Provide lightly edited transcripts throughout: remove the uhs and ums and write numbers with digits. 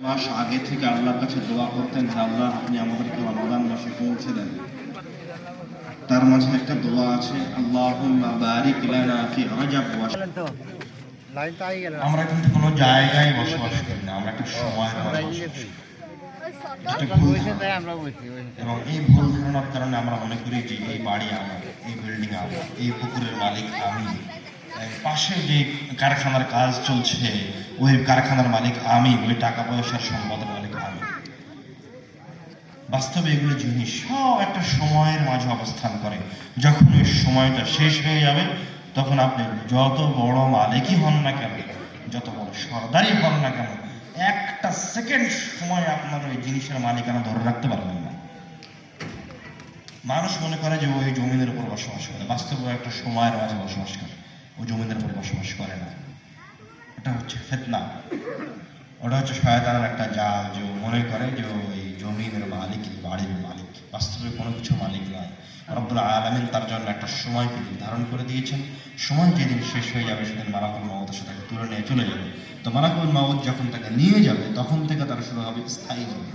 মাস আগে থেকে আল্লাহর কাছে দোয়া করতেন যে আল্লাহ আপনি আমাদেরকে রমাদান মাসে পৌঁছে দেন। তার মাঝে একটা দোয়া আছে, আল্লাহুম্মা বারিক লানা ফি রাজাব ওয়া আমরা কিন্তু কোনো জায়গায় বসবাস করি না, আমরা একটা সময়ের মাঝে এবং এই ভুল ধারণার কারণে আমরা মনে করি যে এই বাড়ি আমার, এই বিল্ডিং আমার, এই পুকুরের মালিক আমি, পাশে যে কারখানার কাজ চলছে ওই কারখানার মালিক আমি, ওই টাকা পয়সার সম্পদের মালিক আমি। বাস্তবে এগুলো জিনিস সব একটা সময়ের মাঝে অবস্থান করে। যখন ওই সময়টা শেষ হয়ে যাবে তখন আপনি যত বড় মালিকই হন না কেন, যত বড় সর্দারই হন না কেন, একটা সেকেন্ড সময় আপনার ওই জিনিসের মালিকানা ধরে রাখতে পারবেন না। মানুষ মনে করে যে ওই জমিনের উপর বসবাস করে, বাস্তবে একটা সময়ের মাঝে বসবাস করে, ওই জমিনের উপর বসবাস করে না। এটা হচ্ছে ফিতনা, ওটা হচ্ছে শয়তানের একটা জাল, যে মনে করে যে ওই জমিনের মালিক, বাড়ির মালিক, বাস্তবে কোনো কিছু মালিক নয়। রব্বুল আলামিন তার জন্য একটা সময় নির্ধারণ করে দিয়েছেন। সময় যেদিন শেষ হয়ে যাবে সেদিন মালাকুল মাউত এসে তাকে তুলে নিয়ে চলে যাবে। তো মালাকুল মাউত যখন তাকে নিয়ে যাবে তখন থেকে তার শুরু হবে স্থায়ী জীবন।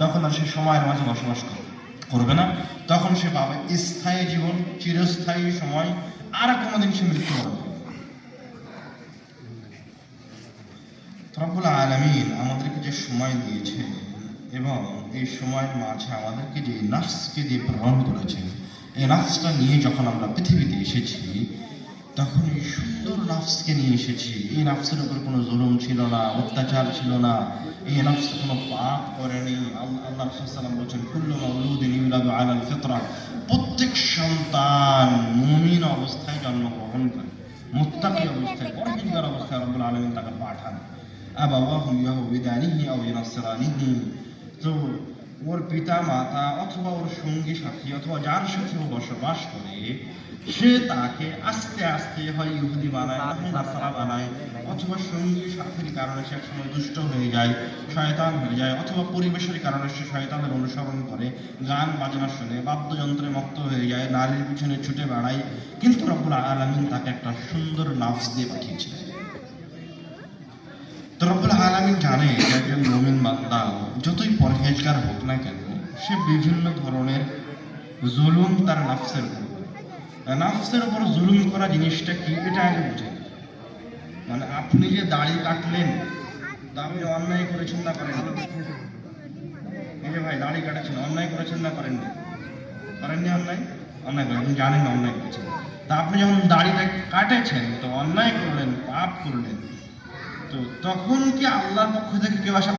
তখন আর সে সময়ের মাঝে বসবাস করবে না, তখন সে পাবে স্থায়ী জীবন, চিরস্থায়ী সময়, আর কোনোদিন সে মৃত্যুবরণ করবে। রব্বুল আলামিন আমাদেরকে যে সময় দিয়েছে এবং এই সময়ের মাঝে আমাদেরকে যে নফসকে দিয়ে প্রেরণ করেছেন, এই নফসটা নিয়ে যখন আমরা পৃথিবীতে এসেছি তখন এই সুন্দর নফসকে নিয়ে এসেছি। এই নফসের উপর কোনো জুলুম ছিল না, অত্যাচার ছিল না, এই নফস কোনো পাপ করেনি। আল্লাহ রাসূল সাল্লাল্লাহু আলাইহি ওয়াসাল্লাম বলেছেন, কুল্লু মাউলুদিন ইউলাদু আলাল ফিতরা, প্রত্যেক সন্তান মুমিন অবস্থায় জন্মগ্রহণ করে, মুত্তাকি অবস্থায়, পরহেজগার অবস্থায় রব্বুল আলামিন তাকে পাঠান। আবাওয়াহু ইয়াহুবিদানিহি আও ইউনাসরানিহি, তো ওর পিতা মাতা অথবা ওর সঙ্গী সাথী অথবা যার সাথে ও বসবাস করে সে তাকে আস্তে আস্তে হয় ইহুদি বানায়, হয় নাসারা বানায়, অথবা সঙ্গী সাথীর কারণে সে একসময় দুষ্ট হয়ে যায়, শয়তান হয়ে যায়, অথবা পরিবেশের কারণে সে শয়তানের অনুসরণ করে, গান বাজনা শুনে, বাদ্যযন্ত্রে মত্ত হয়ে যায়, নারীর পিছনে ছুটে বেড়ায়। কিন্তু রব্বুল আলামিন তাকে একটা সুন্দর নফস দিয়ে পাঠিয়েছিলেন। তো রব্বুল আলামিন জানে যে একজন মুমিন বান্দা যতই পরহেজগার হোক না কেন, সে বিভিন্ন ধরনের জুলুম তার নফসের উপর করে। নফসের উপর জুলুম করা জিনিসটা কি, এটা আগে বুঝে। মানে আপনি যে দাড়ি কাটলেন, তা আপনি অন্যায় করেছেন না করেন? এই যে ভাই দাড়ি কাটেছেন, অন্যায় করেছেন না করেননি? করেননি অন্যায়? অন্যায় করেন, আপনি জানেন না অন্যায় করেছেন। তা আপনি যখন দাড়িটা কাটেছেন তো অন্যায় করলেন, পাপ করলেন, তো তখন কি আল্লাহর পক্ষ থেকে কেউ আসা